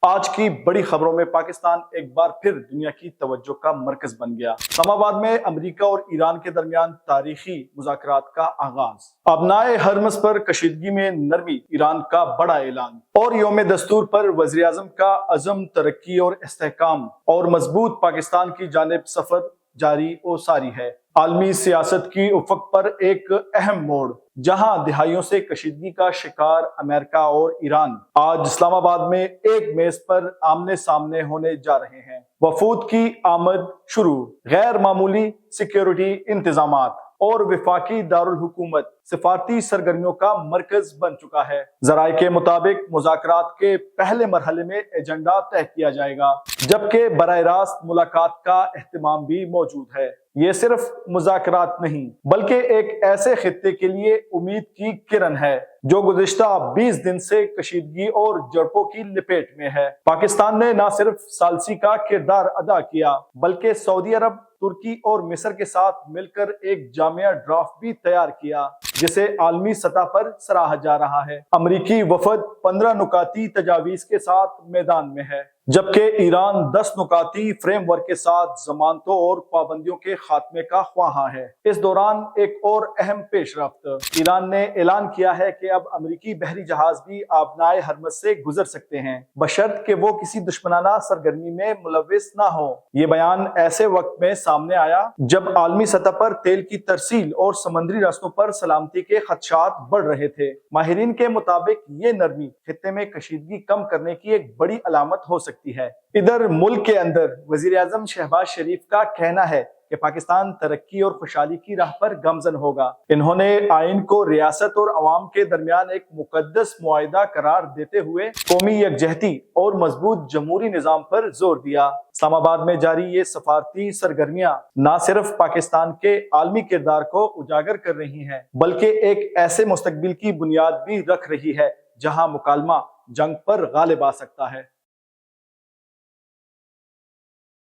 آج کی بڑی خبروں میں پاکستان ایک بار پھر دنیا کی توجہ کا مرکز بن گیا۔ اسلام آباد میں امریکہ اور ایران کے درمیان تاریخی مذاکرات کا آغاز، ابنائے ہرمز پر کشیدگی میں نرمی، ایران کا بڑا اعلان، اور یوم دستور پر وزیر اعظم کا عزم، ترقی اور استحکام اور مضبوط پاکستان کی جانب سفر جاری و ساری ہے۔ عالمی سیاست کی افق پر ایک اہم موڑ، جہاں دہائیوں سے کشیدگی کا شکار امریکہ اور ایران آج اسلام آباد میں ایک میز پر آمنے سامنے ہونے جا رہے ہیں۔ وفود کی آمد شروع، غیر معمولی سیکیورٹی انتظامات اور وفاقی دارالحکومت سفارتی سرگرمیوں کا مرکز بن چکا ہے۔ ذرائع کے مطابق مذاکرات کے پہلے مرحلے میں ایجنڈا طے کیا جائے گا، جبکہ براہ راست ملاقات کا اہتمام بھی موجود ہے۔ یہ صرف مذاکرات نہیں، بلکہ ایک ایسے خطے کے لیے امید کی کرن ہے جو گزشتہ 20 دن سے کشیدگی اور جھڑپوں کی لپیٹ میں ہے۔ پاکستان نے نہ صرف ثالثی کا کردار ادا کیا، بلکہ سعودی عرب، ترکی اور مصر کے ساتھ مل کر ایک جامع ڈرافٹ بھی تیار کیا، جسے عالمی سطح پر سراہا جا رہا ہے۔ امریکی وفد 15 نکاتی تجاویز کے ساتھ میدان میں ہے، جبکہ ایران 10 نکاتی فریم ورک کے ساتھ ضمانتوں اور پابندیوں کے خاتمے کا خواہاں ہے۔ اس دوران ایک اور اہم پیش رفت، ایران نے اعلان کیا ہے کہ اب امریکی بحری جہاز بھی آبنائے ہرمز سے گزر سکتے ہیں، بشرط کہ وہ کسی دشمنانہ سرگرمی میں ملوث نہ ہوں۔ یہ بیان ایسے وقت میں سامنے آیا جب عالمی سطح پر تیل کی ترسیل اور سمندری راستوں پر سلامتی کے خدشات بڑھ رہے تھے۔ ماہرین کے مطابق یہ نرمی خطے میں کشیدگی کم کرنے کی ایک بڑی علامت ہو سکتی ہے۔ ادھر ملک کے اندر وزیر اعظم شہباز شریف کا کہنا ہے کہ پاکستان ترقی اور خوشحالی کی راہ پر گامزن ہوگا۔ انہوں نے آئین کو ریاست اور عوام کے درمیان ایک مقدس معاہدہ قرار دیتے ہوئے قومی یکجہتی اور مضبوط جمہوری نظام پر زور دیا۔ اسلام آباد میں جاری یہ سفارتی سرگرمیاں نہ صرف پاکستان کے عالمی کردار کو اجاگر کر رہی ہیں، بلکہ ایک ایسے مستقبل کی بنیاد بھی رکھ رہی ہے جہاں مکالمہ جنگ پر غالب آ سکتا ہے۔